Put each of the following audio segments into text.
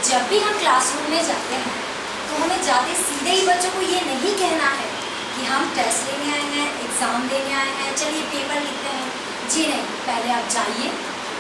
जब भी हम क्लासरूम में जाते हैं तो हमें जाते सीधे ही बच्चों को ये नहीं कहना है कि हम टेस्ट लेने आए हैं, एग्ज़ाम देने आए हैं, चलिए पेपर लिखते हैं। जी नहीं, पहले आप जाइए,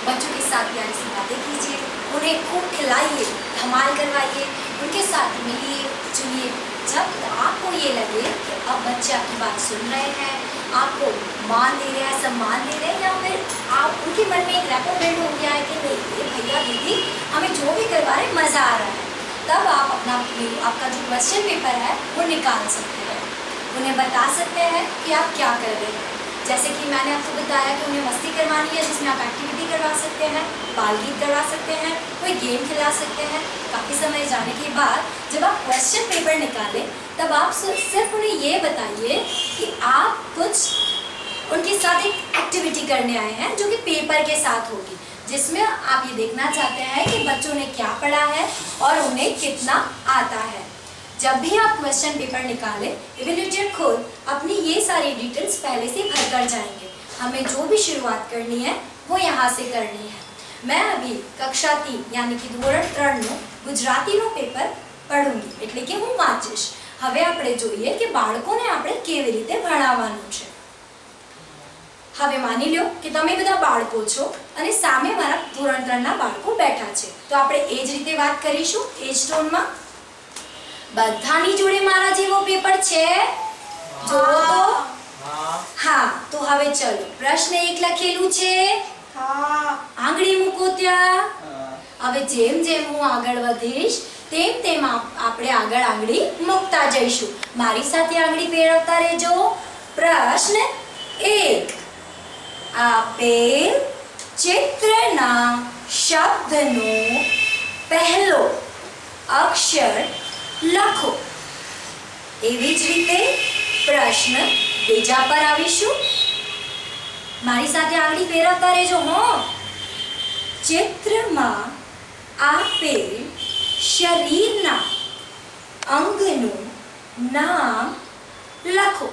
बच्चों के साथ प्यारी सी बातें कीजिए, उन्हें खूब खिलाइए, धमाल करवाइए, उनके साथ मिलिए जुलिए। जब आपको ये लगे कि अब बच्चे आपकी बात सुन रहे हैं, आपको मान दे रहे हैं, सम्मान दे रहे हैं, या फिर आप उनके मन में एक रैपो बिल्ड हो गया है कि नहीं, ये भैया दीदी हमें जो भी करवा रहे हैं मज़ा आ रहा है, तब आप आपका जो क्वेश्चन पेपर है वो निकाल सकते हैं। उन्हें बता सकते हैं कि आप क्या कर रहे हैं। जैसे कि मैंने आपको बताया कि उन्हें मस्ती करवानी है, जिसमें आप एक्टिविटी करवा सकते हैं, बाल गीत करवा सकते हैं, कोई गेम खिला सकते हैं। काफ़ी समय जाने के बाद जब आप क्वेश्चन पेपर निकालें तब आप सिर्फ उन्हें ये बताइए कि आप कुछ उनके साथ एक एक्टिविटी करने आए हैं जो कि पेपर के साथ होगी, जिसमें आप ये देखना चाहते हैं कि बच्चों ने क्या पढ़ा है और उन्हें कितना आता है। जब भी आप क्वेश्चन पेपर निकालें, इवैल्यूएटर खुद अपनी ये सारी डिटेल्स पहले से भर कर जाएंगे। हमें जो भी शुरुआत करनी है वो यहाँ से करनी है। मैं अभी कक्षा 3 यानी कि ધોરણ 3નું ગુજરાતીનું પેપર પઢુંગી, એટલે કે હું વાંચીશ। હવે આપણે જોઈએ કે બાળકોને આપણે કેવી રીતે ભણાવવાનું છે। હવે માની લો કે તમે બધા બાળકો છો અને સામે મારા ધોરણ 3ના બાળકો બેઠા છે, તો આપણે એ જ રીતે વાત કરીશું, એ જ ટોનમાં। બધાની જોડે મારા જેવો પેપર છે? જોવો તો હા, તો હવે ચલો પ્રશ્ન 1 લખેલું છે। આંગળી મૂકો ત્યાં। હવે જેમ જેમ હું આગળ વધીશ તેમ તેમ આપણે આગળ આંગળી મૂકતા જઈશું। મારી સાથે આંગળી ફેરવતા રહેજો। પ્રશ્ન 1, આપેલ ચિત્રના શબ્દનો પહેલો અક્ષર લખો। એવી જ રીતે પ્રશ્ન બીજા પર આવીશું। મારી સાથે આંગળી ફેરવતા રહેજો હો। ચિત્રમાં આપેલ શરીરના અંગનું નામ લખો।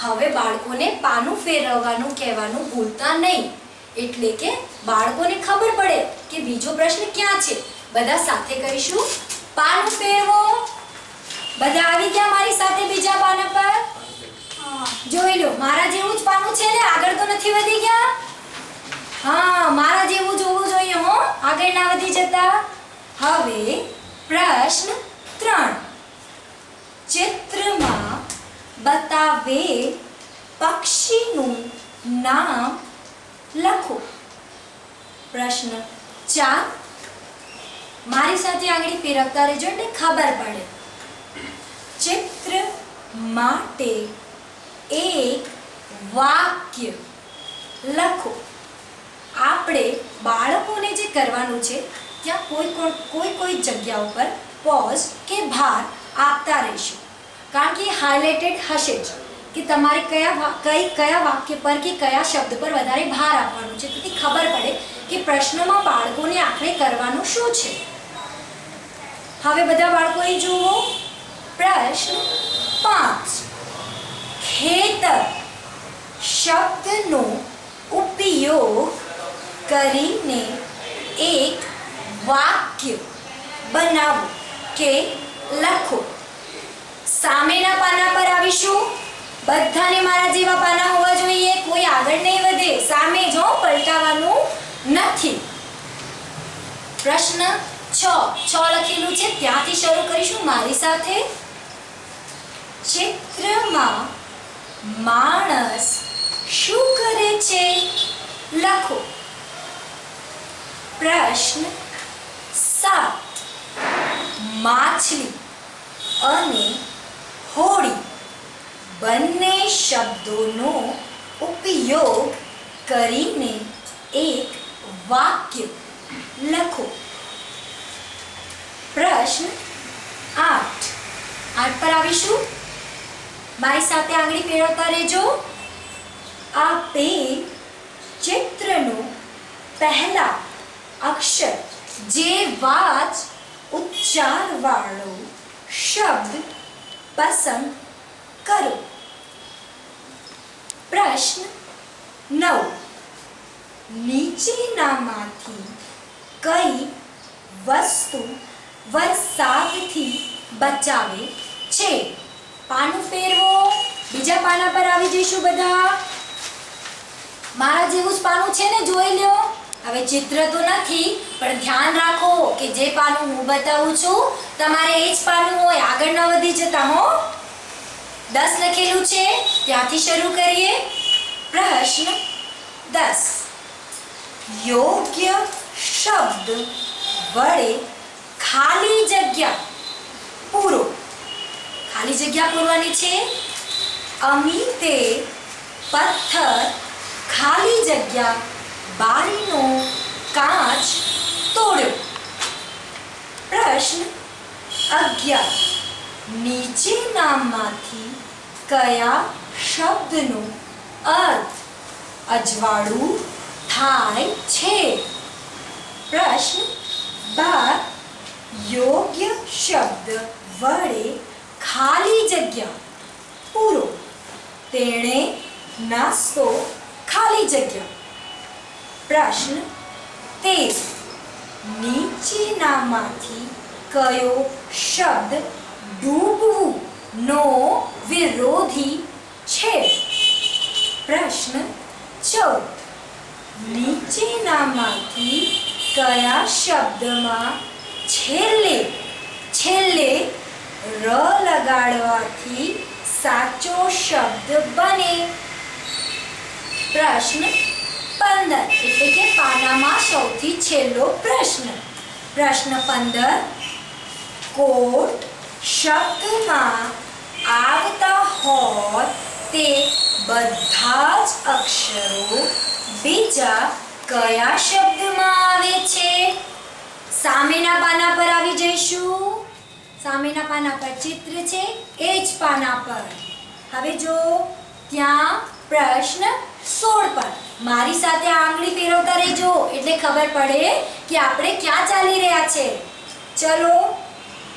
હવે બાળકોને પાનું ફેરવવાનું કહેવાનું ભૂલતા નહીં, એટલે કે બાળકોને ખબર પડે કે બીજો પ્રશ્ન ક્યાં છે। બધા સાથે કરીશું। પાનું ફેરવો। બધા આવી ગયા મારી સાથે બીજા પાના પર? જોઈ લો, મારા જેવું જ પાનું છે ને, આગળ તો નથી વધી ગયા? હા, મારા જેવું જ હોવું જોઈએ હો, આગળ ના વધી જતા। હવે પ્રશ્ન 3, ચિત્રમાં બતાવેલ પક્ષીનું નામ લખો। પ્રશ્ન 4, મારી સાથે આંગળી ફેરવતા રહેજો એટલે ખબર પડે। ચિત્ર માટે એક વાક્ય લખો। આપણે બાળકોને જે કરવાનું છે ત્યાં કોઈ જગ્યાઓ પર પોઝ કે ભાર આપતા રહીશું, કારણ કે હાઇલાઇટેડ હશે જ કે તમારે કયા વાક્ય પર કે કયા શબ્દ પર વધારે ભાર આપવાનું છે, તેથી ખબર પડે કે પ્રશ્નમાં બાળકોને આખરે કરવાનું શું છે। હવે બધા બાળકો એ જુઓ। પ્રશ્ન 5, ખેતર શબ્દનો ઉપયોગ કરીને એક વાક્ય બનાવો કે લખો। સામેના પાના પર આવીશું। બધાને મારા જેવા પાના હોવા જોઈએ, કોઈ આગળ નહીં વધે, સામે જો પલટાવાનું નથી। પ્રશ્ન 6 લખેલું છે ત્યાંથી શરૂ કરીશું મારી સાથે। ચિત્રમાં માણસ શું કરે છે લખો। પ્રશ્ન 7, માછલી અને હોડી બંને શબ્દોનો ઉપયોગ કરીને એક વાક્ય લખો। પ્રશ્ન 8 પર આવીશું। મારી સાથે આંગળી ફેરવતા રહેજો। આપેલ ચિત્રનો પહેલા અક્ષર જેવા જ ઉચ્ચારવાળો શબ્દ પસંદ કરો। પ્રશ્ન 9, નીચેનામાંથી કઈ વસ્તુ વરસાદથી બચાવે છે. પાનું ફેરવો. બીજા પાના પર આવી જઈશું બધા. મારા જેવું જ પાનું છે ને, જોઈ લ્યો. હવે ચિત્ર તો નથી, પણ ધ્યાન રાખો કે જે પાનું હું બતાવું છું તમારે એ જ પાનું હોય, આગળ ન વધી જતા હો. 10 લખેલું છે, ત્યાંથી શરૂ કરીએ. પ્રશ્ન 10. યોગ્ય શબ્દ વડે ખાલી જગ્યા પૂરો. ખાલી જગ્યા પૂરવાની છે. અમિતે પથ્થર ખાલી જગ્યા બારીનો કાચ તોડ્યો. પ્રશ્ન 11. નીચેનામાંથી કયા શબ્દનો અર્થ અજવાળું થાય છે? પ્રશ્ન 12. યોગ્ય શબ્દ વડે ખાલી જગ્યા પૂરો. તેણે નાસ્તો ખાલી જગ્યા. પ્રશ્ન 13. નીચેનામાંથી કયો શબ્દ ડૂબવું નો વિરોધી છે? પ્રશ્ન 14. નીચેનામાંથી કયા શબ્દમાં છેલ્લે ર લગાડવાથી સાચો શબ્દ બને? પ્રશ્ન 15 એટલે કે પાનામાં સૌથી છેલ્લો પ્રશ્ન. પ્રશ્ન 15. કોટ શબ્દમાં આવતા હોય તે બધા જ અક્ષરો બીજા કયા શબ્દમાં આવે છે? સામેના પાના પર આવી જઈશું. સામેના પાના પર ચિત્ર છે, એ જ પાના પર. હવે જો ત્યાં પ્રશ્ન 16 પર મારી સાથે આંગળી ફેરવતા રહેજો એટલે ખબર પડે કે આપણે ક્યાં ચાલી રહ્યા છે. ચલો,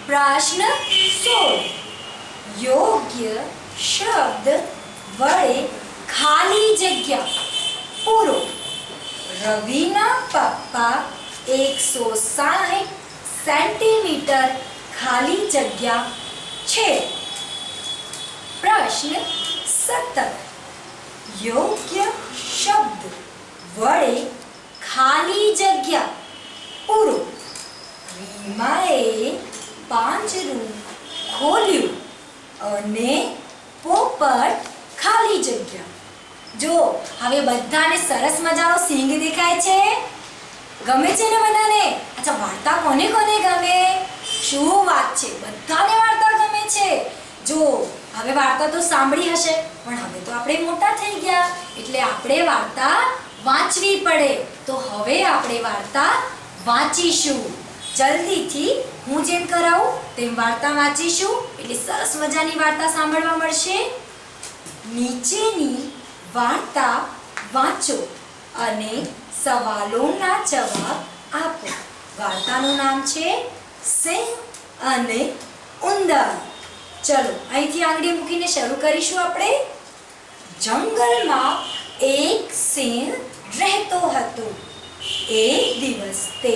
પ્રશ્ન 16. યોગ્ય શબ્દ વડે ખાલી જગ્યા પૂરો. રવિના પપ્પા 160 સેન્ટીમીટર ખાલી જગ્યા છે. પ્રશ્ન 17. યોગ્ય શબ્દ વડે ખાલી જગ્યા પૂરો. રીમાએ પાંજરું ખોલ્યું અને પોપટ ખાલી જગ્યા. જો હવે બધાને સરસ મજાનો સિંહ દેખાય છે. ગમે છે ને બધાને? અચ્છા, વાર્તા કોને કોને ગમે? શું વાત છે, બધાને વાર્તા ગમે છે. જો હવે વાર્તા તો સાંભળી હશે, પણ હવે તો આપણે મોટા થઈ ગયા એટલે આપણે વાર્તા વાંચવી પડે. તો હવે આપણે વાર્તા વાંચીશું. જલ્દીથી હું જેમ કરાવું તેમ વાર્તા વાંચીશું એટલે સરસ મજાની વાર્તા સાંભળવા મળશે. નીચેની વાર્તા વાંચો અને સવાલોના જવાબ આપો. વાર્તાનું નામ છે સિંહ અને ઉંદર. ચલો, અહીંથી આંગળી મૂકીને શરૂ કરીશું આપણે. જંગલમાં એક સિંહ રહેતો હતો. એક દિવસ તે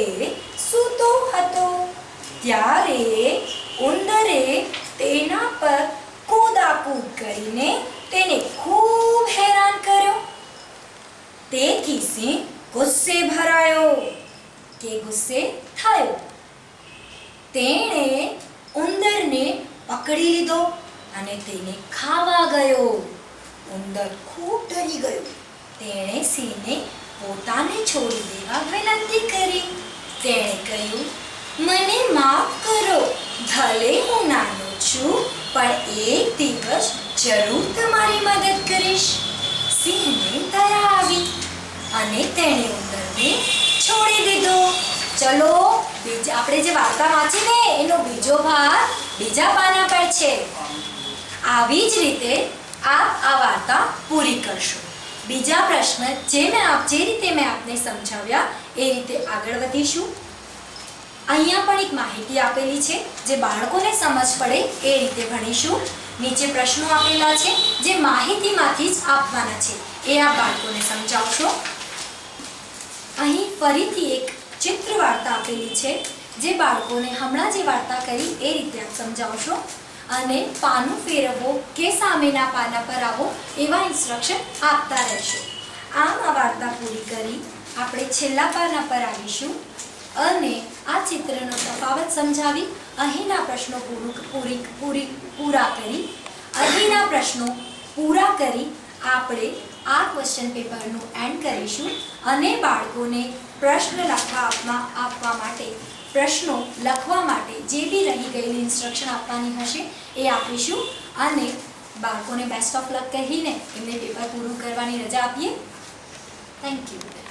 સૂતો હતો ત્યારે ઉંદરે તેના પર કૂદાકૂદ કરીને તેને ખૂબ હેરાન કર્યો. તેથી સિંહ ગુસ્સે ભરાયો કે ગુસ્સે થયો. તેણે ઉંદરને પકડી લીધો અને તેને ખાવા ગયો. ઉંદર ખૂબ ડરી ગયો. તેણે સિંહને પોતાને છોડી દેવા વિનંતી કરી. તેણે કહ્યું, મને માફ કરો, ભલે હું નાનો છું, પણ એક દિવસ જરૂર તમારી મદદ કરીશ. સિંહને દયા આવી અને તેણે ઉંદરને છોડી દીધો. ચલો, આપણે જે વાર્તા વાંચી ને એનો બીજો ભાગ બીજા પાના પર છે. આવી જ રીતે આ વાર્તા પૂરી કરશો. બીજા પ્રશ્ન જે રીતે મેં આપને સમજાવ્યા એ રીતે આગળ વધીશું. અહીંયા પણ એક માહિતી આપેલી છે જે બાળકોને સમજ પડે એ રીતે ભણીશું. નીચે પ્રશ્નો આપેલા છે જે માહિતીમાંથી જ આપવાના છે, એ આપ બાળકોને સમજાવશો. અહીં ફરીથી એક ચિત્ર વાર્તા આપેલી છે જે બાળકોને હમણાં જે વાર્તા કરી એ રીતે આપ સમજાવશો અને પાનું ફેરવો કે સામેના પાના પર આવો એવા ઇન્સ્ટ્રક્શન આપતા રહેશો. આમ આ વાર્તા પૂરી કરી આપણે છેલ્લા પાના પર આવીશું અને આ ચિત્રનો તફાવત સમજાવી અહીંના પ્રશ્નો પૂરા કરી આપણે આ ક્વેશ્ચન પેપરનું એન્ડ કરીશું અને બાળકોને પ્રશ્ન આપવા માટે પ્રશ્નો લખવા માટે જે બી રહી ગયેલી ઇન્સ્ટ્રક્શન આપવાની હશે એ આપીશું અને બાળકોને બેસ્ટ ઓફ લક કહીને એમને પેપર પૂરું કરવાની રજા આપીએ. Thank you.